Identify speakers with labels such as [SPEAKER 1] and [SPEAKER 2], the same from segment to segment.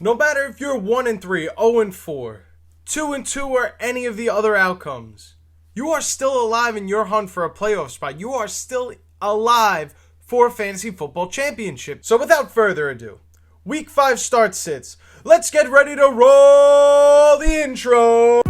[SPEAKER 1] No matter if you're 1-3, 0-4, 2-2, or any of the other outcomes, you are still alive in your hunt for a playoff spot. You are still alive for a fantasy football championship. So without further ado, Week 5 start sits. Let's get ready to roll the intro.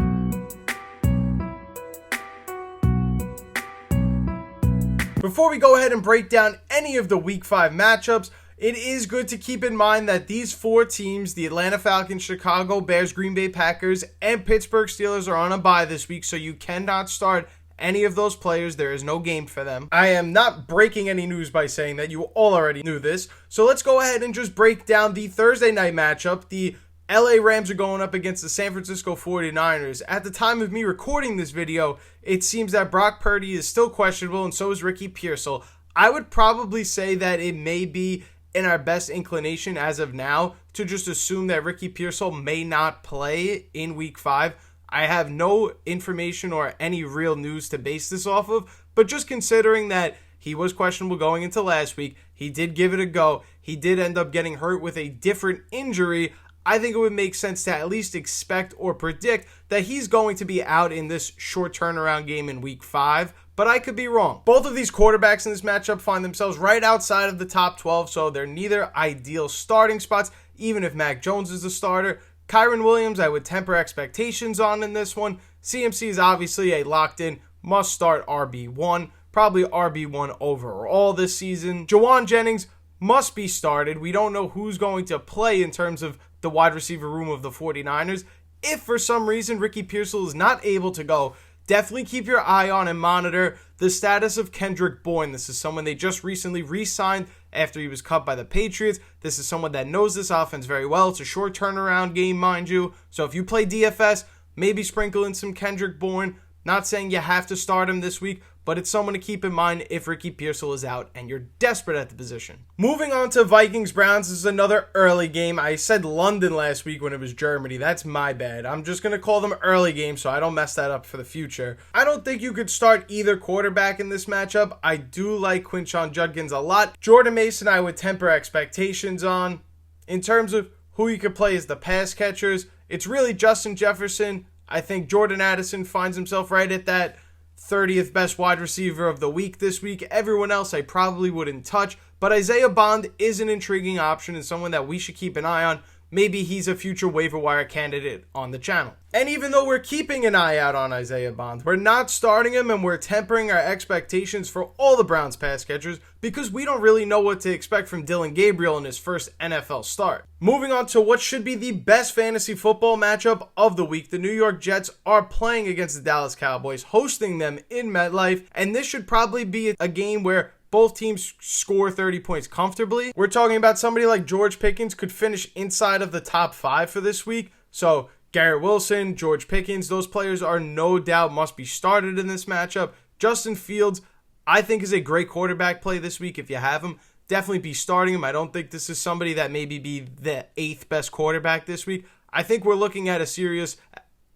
[SPEAKER 1] Before we go ahead and break down any of the Week 5 matchups, it is good to keep in mind that these four teams, the Atlanta Falcons, Chicago Bears, Green Bay Packers, and Pittsburgh Steelers, are on a bye this week, so you cannot start any of those players. There is no game for them. I am not breaking any news by saying that. You all already knew this. So let's go ahead and just break down the Thursday night matchup. The LA Rams are going up against the San Francisco 49ers. At the time of me recording this video, it seems that Brock Purdy is still questionable, and so is Ricky Pearsall. I would probably say that it may be in our best inclination as of now to just assume that Ricky Pearsall may not play in Week 5. I have no information or any real news to base this off of, but just considering that he was questionable going into last week, he did give it a go, he did end up getting hurt with a different injury, I think it would make sense to at least expect or predict that he's going to be out in this short turnaround game in Week 5, but I could be wrong. Both of these quarterbacks in this matchup find themselves right outside of the top 12, so they're neither ideal starting spots, even if Mac Jones is the starter. Kyren Williams, I would temper expectations on in this one. CMC is obviously a locked-in, must-start RB1, probably RB1 overall this season. Jawan Jennings must be started. We don't know who's going to play in terms of the wide receiver room of the 49ers. If for some reason Ricky Pearsall is not able to go, definitely keep your eye on and monitor the status of Kendrick Bourne. This is someone they just recently re-signed after he was cut by the Patriots. This is someone that knows this offense very well. It's a short turnaround game, mind you. So if you play DFS, maybe sprinkle in some Kendrick Bourne. Not saying you have to start him this week, but it's someone to keep in mind if Ricky Pearsall is out and you're desperate at the position. Moving on to Vikings Browns, this is another early game. I said London last week when it was Germany. That's my bad. I'm just going to call them early games so I don't mess that up for the future. I don't think you could start either quarterback in this matchup. I do like Quinshon Judkins a lot. Jordan Mason, I would temper expectations on. In terms of who you could play as the pass catchers, it's really Justin Jefferson. I think Jordan Addison finds himself right at that 30th best wide receiver of the week this week. Everyone else I probably wouldn't touch, but Isaiah Bond is an intriguing option and someone that we should keep an eye on. Maybe he's a future waiver wire candidate on the channel. And even though we're keeping an eye out on Isaiah Bond, we're not starting him and we're tempering our expectations for all the Browns pass catchers because we don't really know what to expect from Dylan Gabriel in his first NFL start. Moving on to what should be the best fantasy football matchup of the week. The New York Jets are playing against the Dallas Cowboys, hosting them in MetLife, and this should probably be a game where both teams score 30 points comfortably. We're talking about somebody like George Pickens could finish inside of the top 5 for this week. So Garrett Wilson, George Pickens, those players are no doubt must be started in this matchup. Justin Fields, I think, is a great quarterback play this week if you have him. Definitely be starting him. I don't think this is somebody that maybe be the 8th best quarterback this week. I think we're looking at a serious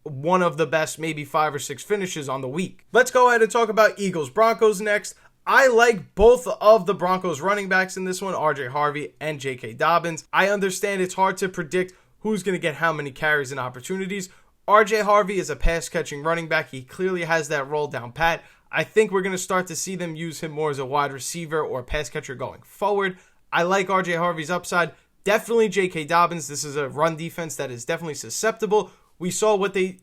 [SPEAKER 1] one of the best, maybe 5 or 6 finishes on the week. Let's go ahead and talk about Eagles Broncos next. I like both of the Broncos running backs in this one, RJ Harvey and J.K. Dobbins. I understand it's hard to predict who's going to get how many carries and opportunities. RJ Harvey is a pass-catching running back. He clearly has that roll down pat. I think we're going to start to see them use him more as a wide receiver or pass catcher going forward. I like RJ Harvey's upside. Definitely J.K. Dobbins. This is a run defense that is definitely susceptible. We saw what the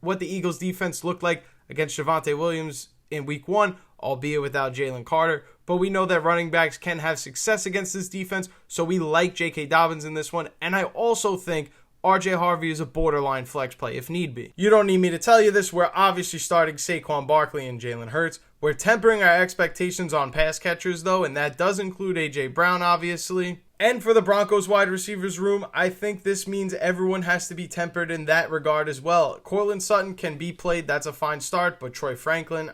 [SPEAKER 1] Eagles defense looked like against Javonte Williams in Week 1, albeit without Jalen Carter. But we know that running backs can have success against this defense, so we like J.K. Dobbins in this one. And I also think RJ Harvey is a borderline flex play if need be. You don't need me to tell you this. We're obviously starting Saquon Barkley and Jalen Hurts. We're tempering our expectations on pass catchers, though, and that does include A.J. Brown, obviously. And for the Broncos wide receivers room, I think this means everyone has to be tempered in that regard as well. Courtland Sutton can be played. That's a fine start, but Troy Franklin,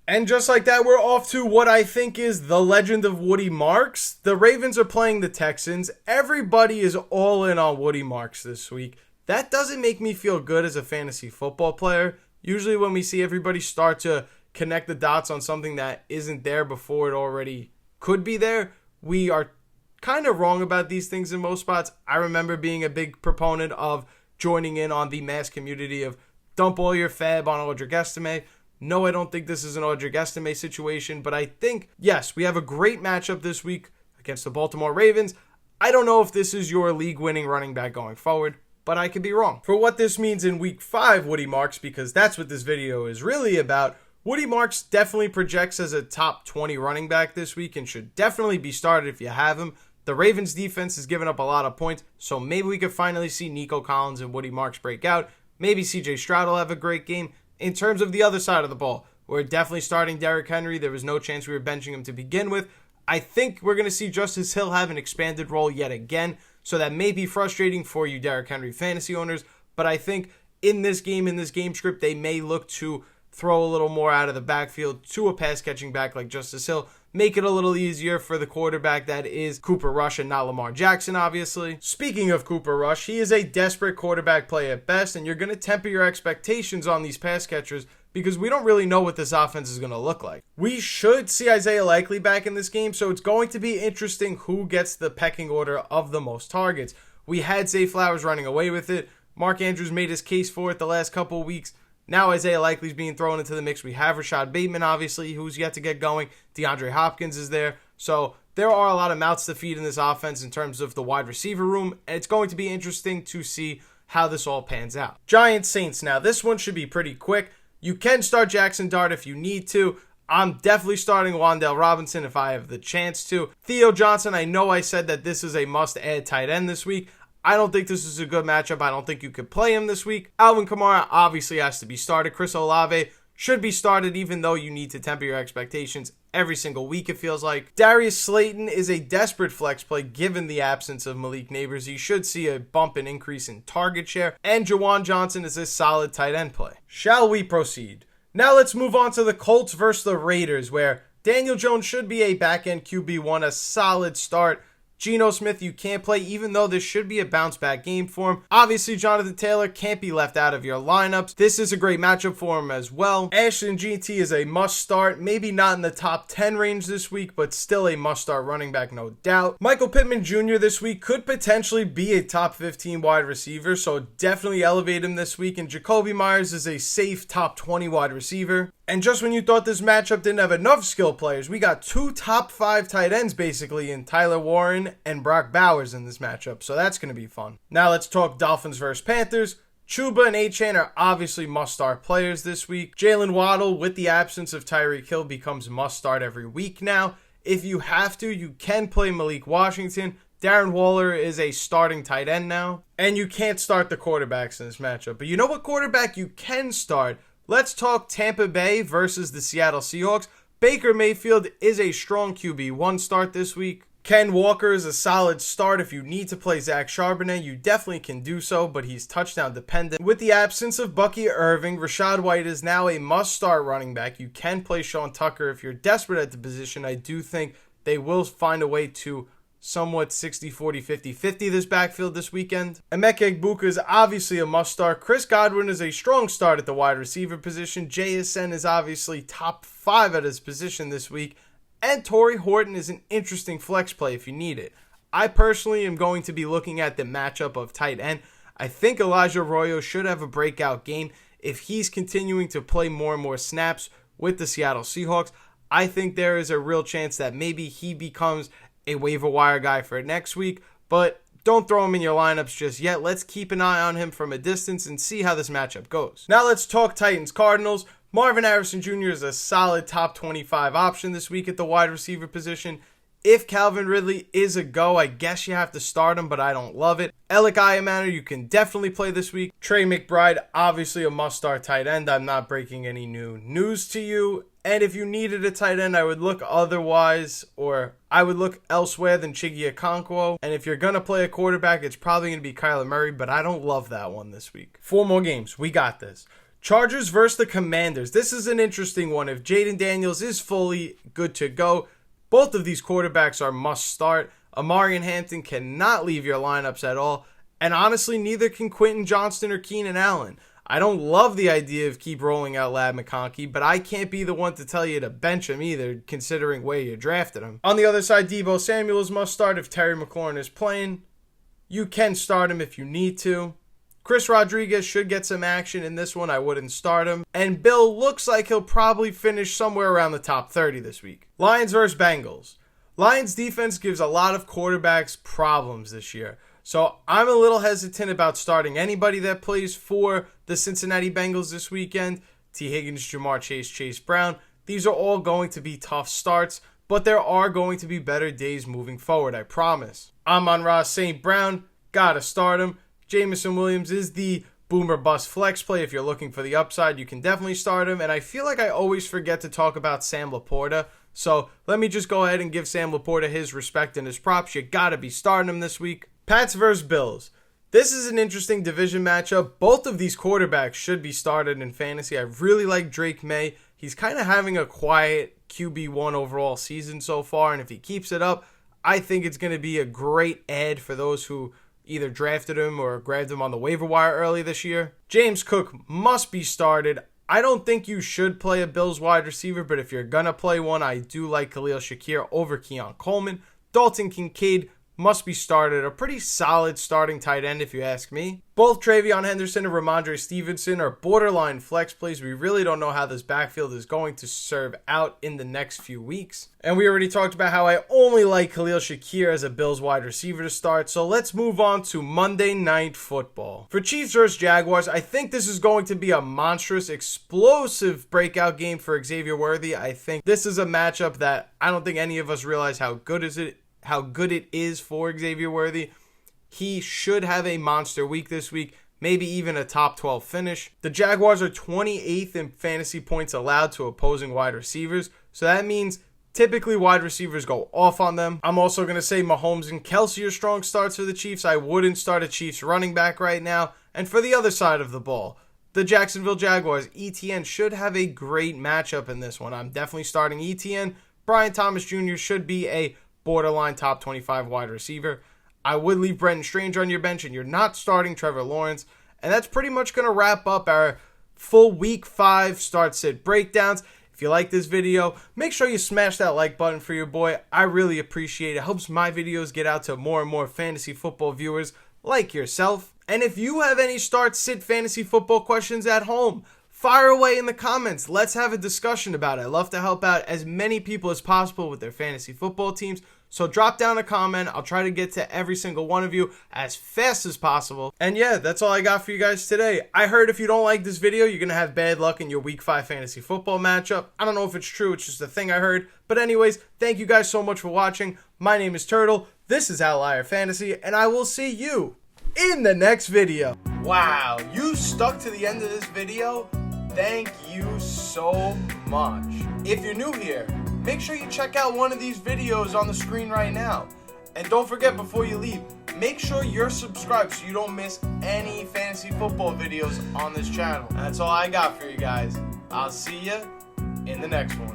[SPEAKER 1] And just like that, we're off to what I think is the legend of Woody Marks. The Ravens are playing the Texans. Everybody is all in on Woody Marks this week. That doesn't make me feel good as a fantasy football player. Usually when we see everybody start to connect the dots on something that isn't there before it already could be there, we are kind of wrong about these things in most spots. I remember being a big proponent of joining in on the mass community of dump all your fab on Audric Estime. No, I don't think this is an Audric Estime situation, but I think, yes, we have a great matchup this week against the Baltimore Ravens. I don't know if this is your league-winning running back going forward, but I could be wrong. For what this means in Week 5, Woody Marks, because that's what this video is really about, Woody Marks definitely projects as a top 20 running back this week and should definitely be started if you have him. The Ravens defense has given up a lot of points, so maybe we could finally see Nico Collins and Woody Marks break out. Maybe CJ Stroud will have a great game. In terms of the other side of the ball, we're definitely starting Derrick Henry. There was no chance we were benching him to begin with. I think we're going to see Justice Hill have an expanded role yet again, so that may be frustrating for you Derrick Henry fantasy owners, but I think in this game script, they may look to throw a little more out of the backfield to a pass-catching back like Justice Hill. Make it a little easier for the quarterback that is Cooper Rush and not Lamar Jackson, obviously. Speaking of Cooper Rush, he is a desperate quarterback play at best, and you're going to temper your expectations on these pass catchers because we don't really know what this offense is going to look like. We should see Isaiah Likely back in this game, so it's going to be interesting who gets the pecking order of the most targets. We had Zay Flowers running away with it. Mark Andrews made his case for it the last couple of weeks. Now Isaiah Likely's being thrown into the mix. We have Rashad Bateman, obviously, who's yet to get going. DeAndre Hopkins is there. So there are a lot of mouths to feed in this offense in terms of the wide receiver room. And it's going to be interesting to see how this all pans out. Giants Saints. Now, this one should be pretty quick. You can start Jackson Dart if you need to. I'm definitely starting Wan'Dale Robinson if I have the chance to. Theo Johnson, I know I said that this is a must-add tight end this week. I don't think this is a good matchup. I don't think you could play him this week. Alvin Kamara obviously has to be started. Chris Olave should be started even though you need to temper your expectations every single week, it feels like. Darius Slayton is a desperate flex play given the absence of Malik Neighbors. He should see a bump and increase in target share. And Jawan Johnson is a solid tight end play. Shall we proceed? Now let's move on to the Colts versus the Raiders, where Daniel Jones should be a back-end QB1, a solid start. Geno Smith, you can't play, even though this should be a bounce-back game for him. Obviously, Jonathan Taylor can't be left out of your lineups. This is a great matchup for him as well. Ashton GT is a must-start, maybe not in the top 10 range this week, but still a must-start running back, no doubt. Michael Pittman Jr. this week could potentially be a top 15 wide receiver, so definitely elevate him this week. And Jacoby Myers is a safe top 20 wide receiver. And just when you thought this matchup didn't have enough skill players, we got two top 5 tight ends basically in Tyler Warren and Brock Bowers in this matchup. So that's going to be fun. Now let's talk Dolphins versus Panthers. Chuba and Achane are obviously must-start players this week. Jalen Waddle, with the absence of Tyreek Hill, becomes must-start every week now. If you have to, you can play Malik Washington. Darren Waller is a starting tight end now. And you can't start the quarterbacks in this matchup. But you know what quarterback you can start? Let's talk Tampa Bay versus the Seattle Seahawks. Baker Mayfield is a strong QB1 start this week. Ken Walker is a solid start. If you need to play Zach Charbonnet, you definitely can do so, but he's touchdown dependent. With the absence of Bucky Irving, Rachaad White is now a must-start running back. You can play Sean Tucker if you're desperate at the position. I do think they will find a way to somewhat 60, 40, 50, 50 this backfield this weekend. Emeka Egbuka is obviously a must-start. Chris Godwin is a strong start at the wide receiver position. JSN is obviously top 5 at his position this week. And Torrey Horton is an interesting flex play if you need it. I personally am going to be looking at the matchup of tight end. I think Elijah Arroyo should have a breakout game if he's continuing to play more and more snaps with the Seattle Seahawks. I think there is a real chance that maybe he becomes a waiver wire guy for next week, but don't throw him in your lineups just yet. Let's keep an eye on him from a distance and see how this matchup goes. Now let's talk Titans Cardinals. Marvin Harrison Jr. is a solid top 25 option this week at the wide receiver position. If Calvin Ridley is a go, I guess you have to start him, but I don't love it. Alec Iamanu, you can definitely play this week. Trey McBride, obviously a must-start tight end. I'm not breaking any new news to you. And if you needed a tight end, I would look otherwise, or I would look elsewhere than Chiggy Okonkwo. And if you're going to play a quarterback, it's probably going to be Kyler Murray, but I don't love that one this week. 4 more games. We got this. Chargers versus the Commanders. This is an interesting one. If Jaden Daniels is fully good to go, both of these quarterbacks are must-start. Amari and Hampton cannot leave your lineups at all. And honestly, neither can Quentin Johnston or Keenan Allen. I don't love the idea of keep rolling out Ladd McConkey, but I can't be the one to tell you to bench him either, considering where you drafted him. On the other side, Deebo Samuel is must start if Terry McLaurin is playing. You can start him if you need to. Chris Rodriguez should get some action in this one. I wouldn't start him. And Bill looks like he'll probably finish somewhere around the top 30 this week. Lions versus Bengals. Lions defense gives a lot of quarterbacks problems this year. So I'm a little hesitant about starting anybody that plays for the Cincinnati Bengals this weekend. T. Higgins, Jamar Chase, Chase Brown. These are all going to be tough starts, but there are going to be better days moving forward, I promise. Amon-Ra St. Brown, gotta start him. Jameson Williams is the boomer bust flex play. If you're looking for the upside, you can definitely start him. And I feel like I always forget to talk about Sam Laporta. So let me just go ahead and give Sam Laporta his respect and his props. You gotta be starting him this week. Pats versus Bills. This is an interesting division matchup. Both of these quarterbacks should be started in fantasy. I really like Drake May. He's kind of having a quiet QB1 overall season so far. And if he keeps it up, I think it's going to be a great add for those who either drafted him or grabbed him on the waiver wire early this year. James Cook must be started. I don't think you should play a Bills wide receiver, but if you're going to play one, I do like Khalil Shakir over Keon Coleman. Dalton Kincaid must be started. A pretty solid starting tight end if you ask me. Both Travion Henderson and Ramondre Stevenson are borderline flex plays. We really don't know how this backfield is going to serve out in the next few weeks. And we already talked about how I only like Khalil Shakir as a Bills wide receiver to start. So let's move on to Monday Night Football. For Chiefs versus Jaguars, I think this is going to be a monstrous, explosive breakout game for Xavier Worthy. I think this is a matchup that I don't think any of us realize how good it is for Xavier Worthy. He should have a monster week this week, maybe even a top 12 finish. The Jaguars are 28th in fantasy points allowed to opposing wide receivers, so that means typically wide receivers go off on them. I'm also going to say Mahomes and Kelsey are strong starts for the Chiefs. I wouldn't start a Chiefs running back right now. And for the other side of the ball, the Jacksonville Jaguars, ETN should have a great matchup in this one. I'm definitely starting ETN. Brian Thomas Jr. should be a borderline top 25 wide receiver. I would leave Brenton Strange on your bench, and you're not starting Trevor Lawrence. And that's pretty much going to wrap up our full Week 5 start-sit breakdowns. If you like this video, make sure you smash that like button for your boy. I really appreciate it. It helps my videos get out to more and more fantasy football viewers like yourself. And if you have any start-sit fantasy football questions at home, fire away in the comments. Let's have a discussion about it. I love to help out as many people as possible with their fantasy football teams. So drop down a comment. I'll try to get to every single one of you as fast as possible. And yeah, that's all I got for you guys today. I heard if you don't like this video, you're going to have bad luck in your Week 5 fantasy football matchup. I don't know if it's true. It's just a thing I heard. But anyways, thank you guys so much for watching. My name is Turtle. This is Outlier Fantasy. And I will see you in the next video. Wow, you stuck to the end of this video? Thank you so much. If you're new here, make sure you check out one of these videos on the screen right now. And don't forget, before you leave, make sure you're subscribed so you don't miss any fantasy football videos on this channel. That's all I got for you guys. I'll see you in the next one.